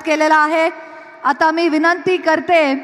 केलेला आहे। आता मी विनंती करते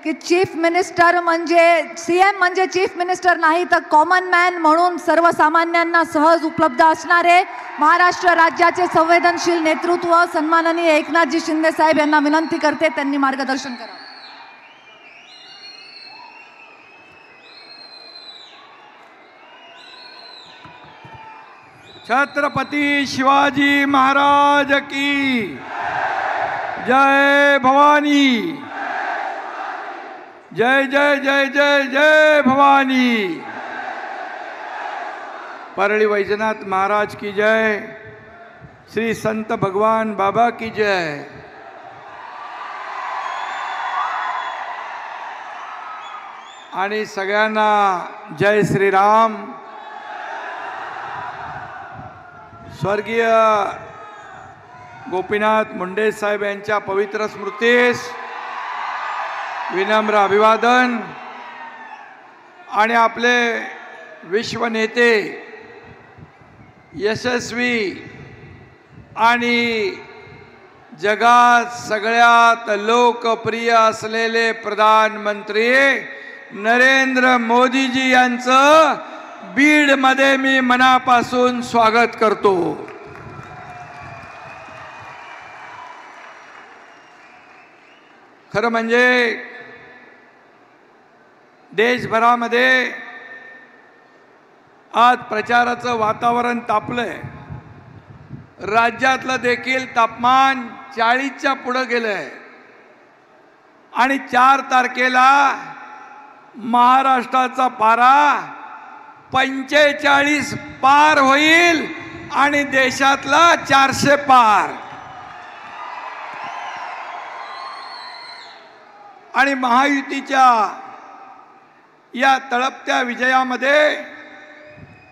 की चीफ मिनिस्टर म्हणजे सीएम म्हणजे चीफ मिनिस्टर नाही तर कॉमन मॅन म्हणून सर्वसामान्यांना सहज उपलब्ध असणारे महाराष्ट्र राज्याचे संवेदनशील नेतृत्व सन्माननीय एकनाथजी शिंदे साहेब यांना विनंती करते त्यांनी मार्गदर्शन करावे। छत्रपति शिवाजी महाराज की जय भवानी। जय जय जय जय जय भवानी। परळी वैजनाथ महाराज की जय। श्री संत भगवान बाबा की जय। आणि सगळ्यांना जय श्रीराम। स्वर्गीय गोपीनाथ मुंडे साहेब यांच्या पवित्र स्मृतीस विनम्र अभिवादन। आणि आपले विश्व नेते यशस्वी आणि जगात सगळ्यात लोकप्रिय असलेले प्रधानमंत्री नरेंद्र मोदीजी यांचं बीड मध्ये मी मनापासून स्वागत करतो। खरं म्हणजे देशभरामध्ये आज प्रचाराचं वातावरण तापलंय। राज्यातलं देखील तापमान 40च्या पुढे गेलंय आणि 4 तारखेला महाराष्ट्राचा पारा 45 पार होईल आणि देशातला 400 पार। आणि महायुतीच्या या तळपत्या विजयामध्ये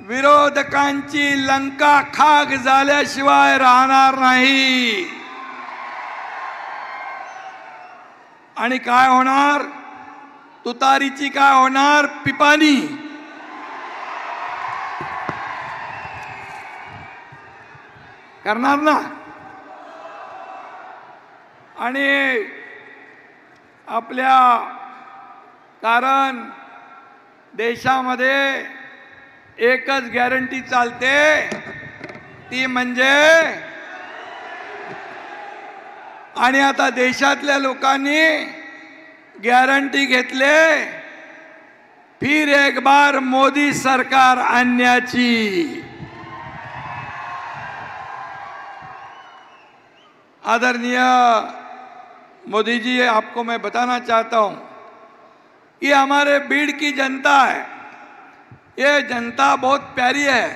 विरोधकांची लंका खाक झाल्याशिवाय राहणार नाही। आणि काय होणार? तुतारीची काय होणार? पिपाणी। करणार ना? आणि आपल्या कारण देशामध्ये एकच गॅरंटी चालते ती म्हणजे आणि आता देशातल्या लोकांनी गॅरंटी घेतले फिर एक बार मोदी सरकार आणण्याची। आदरणीय मोदी जी, आपको मैं बताना चाहता हूं ये हमारे बीड़ की जनता है। ये जनता बहुत प्यारी है।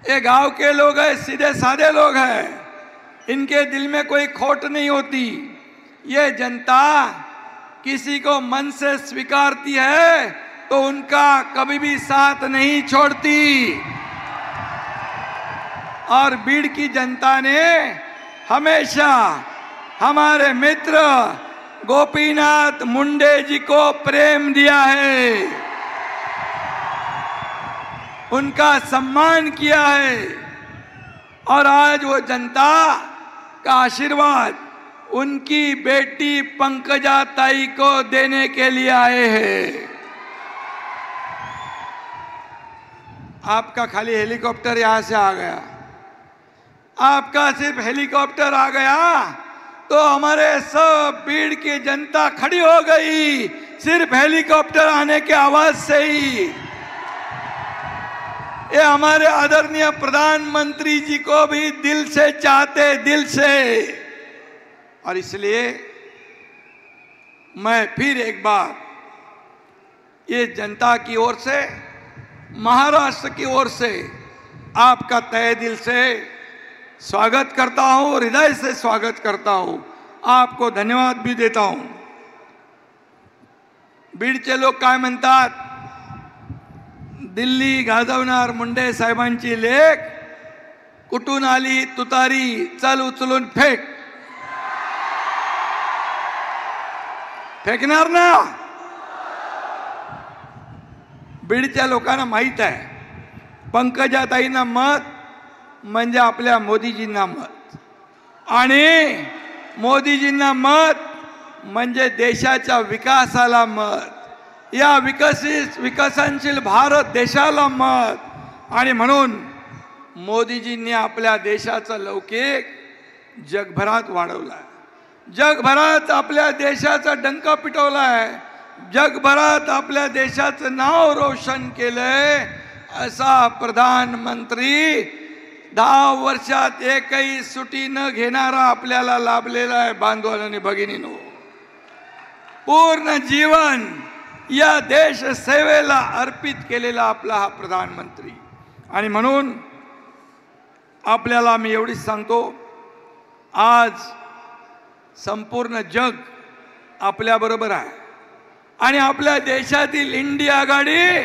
ये गांव के लोग हैं, सीधे साधे लोग हैं। इनके दिल में कोई खोट नहीं होती। ये जनता किसी को मन से स्वीकारती है तो उनका कभी भी साथ नहीं छोड़ती। और बीड़ की जनता ने हमेशा हमारे मित्र गोपीनाथ मुंडे जी को प्रेम दिया है, उनका सम्मान किया है। और आज वो जनता का आशीर्वाद उनकी बेटी पंकजा ताई को देने के लिए आए हैं। आपका खाली हेलीकॉप्टर यहां से आ गया, आपका सिर्फ हेलीकॉप्टर आ गया तो हमारे सब बीड़ की जनता खड़ी हो गई सिर्फ हेलीकॉप्टर आने के आवाज से ही। ये हमारे आदरणीय प्रधानमंत्री जी को भी दिल से चाहते, दिल से। और इसलिए मैं फिर एक बार ये जनता की ओर से, महाराष्ट्र की ओर से आपका तहे दिल से स्वागत करता हूं, हृदय से स्वागत करता हूं। आपको धन्यवाद भी देता हूं। बीडचे लोक काय म्हणतात? दिल्ली गाजवणार मुंडे साहेबांची लेख, कुठून आली तुतारी, चल उचलून फेक। फेकणार ना? बीडच्या लोकांना माहित आहे पंकजाताईंना मत म्हणजे आपल्या मोदीजींना मत। आणि मोदीजींना मत म्हणजे देशाच्या विकासाला मत, या विकसनशील भारत देशाला मत. आणि म्हणून मोदीजींनी आपल्या देशाचा लौकिक जगभरात वाढवलाय, जगभरात आपल्या देशाचा डंका पिटवलाय, जगभरात आपल्या देशाचं नाव रोशन केलंय. असा प्रधानमंत्री 10 वर्षात एकही सुटी न घेणारा आपल्याला लाभलेला आहे. बांधवांनो आणि भगिनींनो, पूर्ण जीवन या देश सेवेला अर्पित केलेला आपला हा प्रधानमंत्री. आणि म्हणून आपल्याला मी एवढीच सांगतो, आज संपूर्ण जग आपल्या बरोबर आहे आणि आपल्या देशातील इंडिया आघाडी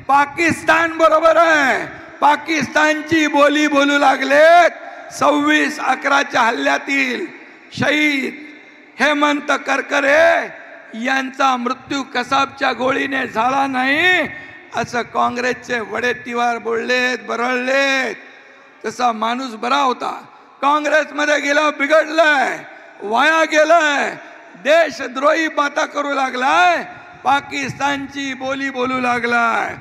पाकिस्तान बरोबर आहे. पाकिस्तानची बोली बोलू लागलेत. 26/11च्या हल्ल्यातील शहीद हेमंत करकरे यांचा मृत्यू कसाबच्या गोळीने झाला नाही असं काँग्रेसचे वडेट्टीवार बोललेत, बरळलेत. तसा माणूस बरा होता, काँग्रेसमध्ये गेला बिघडलाय, वाया गेलाय, देशद्रोही बाता करू लागलाय, पाकिस्तानची बोली बोलू लागलाय.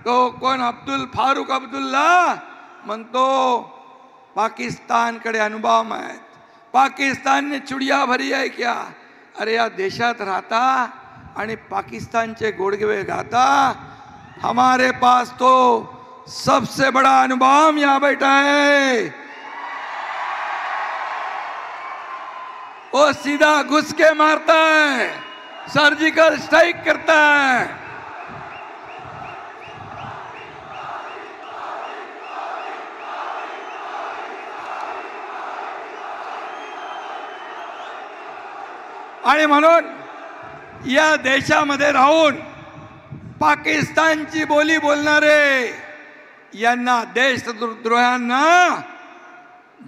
तो कोण अब्दुल फारुक अब्दुल्ला म्हणतो पाकिस्तानकडे अणुबॉम्ब आहेत, पाकिस्तान ने चुड़िया भरी है क्या. अरे या देशात राहता आणि पाकिस्तानचे गोडगे गाता. हमारे पास तो सबसे बड़ा अणुबॉम्ब यहाँ बैठा है. वो सीधा घुस के मारता है, सर्जिकल स्ट्राइक करता है. आणि म्हणून या देशामध्ये राहून पाकिस्तानची बोली बोलणारे यांना, देशद्रोह्यांना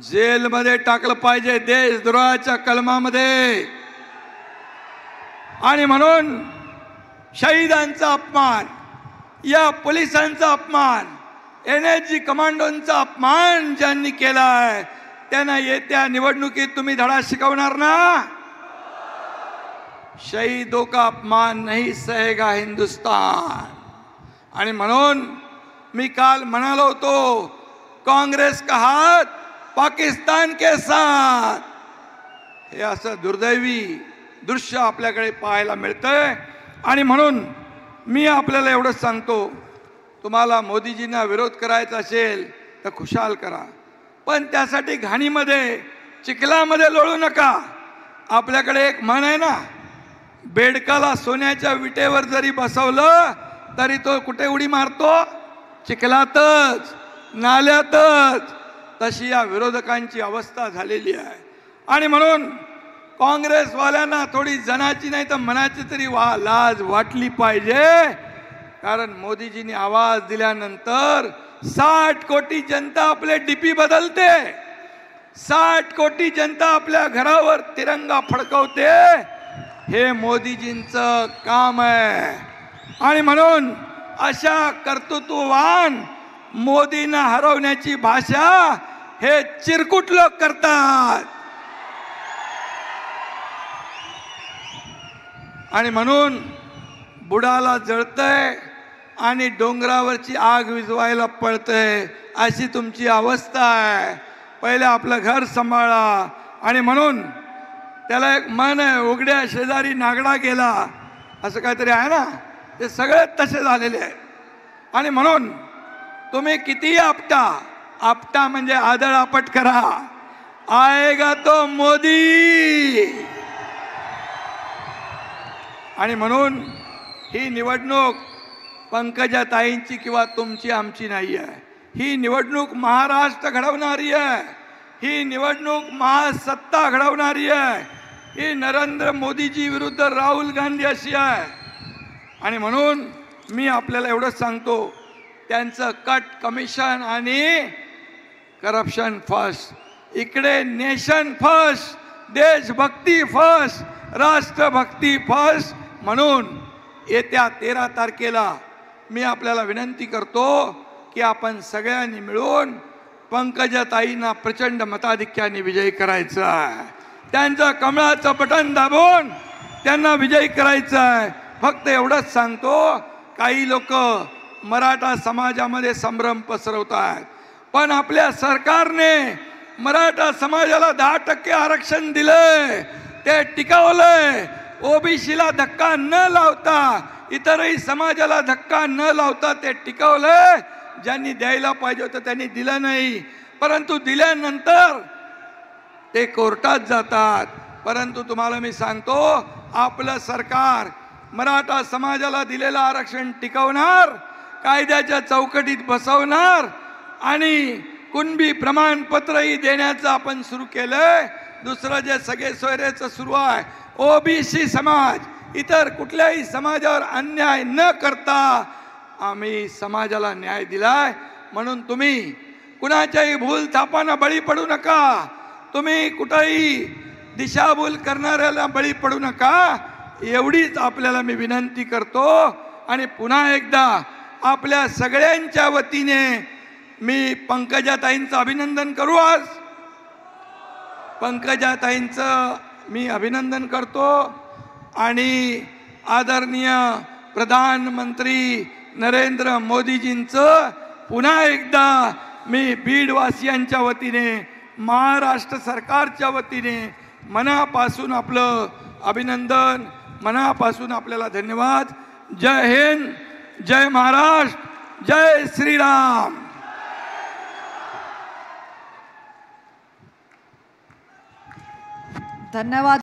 जेलमध्ये टाकलं पाहिजे, देशद्रोहाच्या कलमामध्ये. आणि म्हणून शहीदांचा अपमान, या पोलिसांचा अपमान, NSG कमांडोंचा अपमान ज्यांनी केलाय त्यांना येत्या निवडणुकीत तुम्ही धडा शिकवणार ना. शहीदों का अपमान नहीं सहेगा हिंदुस्तान. आणि म्हणून मी काल म्हणालो होतो, काँग्रेस का हात पाकिस्तान के साथ. हे असं दुर्दैवी दृश्य आपल्याकडे पाहायला मिळतंय. आणि म्हणून मी आपल्याला एवढंच सांगतो, तुम्हाला मोदीजींना विरोध करायचा असेल तर खुशाल करा, पण त्यासाठी घाणीमध्ये चिखलामध्ये लोळू नका. आपल्याकडे एक म्हण आहे ना, बेडकाला सोन्याच्या विटेवर जरी बसवलं तरी तो कुठे उडी मारतो, चिखलातच, नाल्यातच. तशी या विरोधकांची अवस्था झालेली आहे. आणि म्हणून काँग्रेसवाल्यांना थोडी जनाची नाही तर मनाची तरी लाज वाटली पाहिजे. कारण मोदीजींनी आवाज दिल्यानंतर 60 कोटी जनता आपले डीपी बदलते, 60 कोटी जनता आपल्या घरावर तिरंगा फडकवते. हे मोदीजींचं काम आहे. आणि म्हणून अशा कर्तृत्ववान मोदींना हरवण्याची भाषा हे चिरकुट लोक करतात. आणि म्हणून बुडाला जळतंय आणि डोंगरावरची आग विझवायला पळतंय, अशी तुमची अवस्था आहे. पहिले आपलं घर सांभाळा. आणि म्हणून त्याला एक मन आहे, उघड्या शेजारी नागडा गेला, असं काहीतरी आहे ना, ते सगळे तसे झालेले आहेत. आणि म्हणून तुम्ही किती आपटा म्हणजे आदळ आपट करा, आएगा तो मोदी. आणि म्हणून ही निवडणूक पंकजाताईंची किंवा तुमची आमची नाही आहे. ही निवडणूक महाराष्ट्र घडवणारी आहे, ही निवडणूक महासत्ता घडवणारी आहे. ही नरेंद्र मोदीजी विरुद्ध राहुल गांधी अशी आहे. आणि म्हणून मी आपल्याला एवढंच सांगतो, त्यांचं कट कमिशन आणि करप्शन फर्स्ट, इकडे नेशन फर्स्ट, देशभक्ती फर्स्ट, राष्ट्रभक्ती फर्स्ट. म्हणून येत्या 13 तारखेला मी आपल्याला विनंती करतो की आपण सगळ्यांनी मिळून पंकजाताईंना प्रचंड मताधिक्याने विजयी करायचं आहे. त्यांचं कमळाचं बटन दाबून त्यांना विजयी करायचं आहे. फक्त एवढंच सांगतो, काही लोक मराठा समाजामध्ये संभ्रम पसरवतात, पण आपल्या सरकारने मराठा समाजाला 10% आरक्षण दिलंय, ते टिकवलंय. ओबीसीला धक्का न लावता, इतरही समाजाला धक्का न लावता ते टिकवलंय. ज्यांनी द्यायला पाहिजे होतं त्यांनी दिलं नाही, परंतु दिल्यानंतर ते कोर्टात जातात. परंतु तुम्हाला मी सांगतो, आपलं सरकार मराठा समाजाला दिलेलं आरक्षण टिकवणार, कायद्याच्या चौकटीत बसवणार आणि कुणबी प्रमाणपत्रही देण्याचं आपण सुरू केलंय. दुसरं जे सगळे सोयरेचं सुरू आहे, ओबीसी समाज, इतर कुठल्याही समाजावर अन्याय न करता आम्ही समाजाला न्याय दिलाय. म्हणून तुम्ही कुणाच्याही भूल थापांना बळी पडू नका, तुम्ही कुठेही दिशाभूल करणाऱ्याला बळी पडू नका, एवढीच आपल्याला मी विनंती करतो. आणि पुन्हा एकदा आपल्या सगळ्यांच्या वतीने मी पंकजाताईंचं अभिनंदन करू. आज पंकजाताईंचं मी अभिनंदन करतो आणि आदरणीय प्रधानमंत्री नरेंद्र मोदीजींचं पुन्हा एकदा मी बीडवासियांच्या वतीने, महाराष्ट्र सरकारच्या वतीने मनापासून आपलं अभिनंदन, मनापासून आपल्याला धन्यवाद. जय हिंद, जय महाराष्ट्र, जय श्रीराम. धन्यवाद.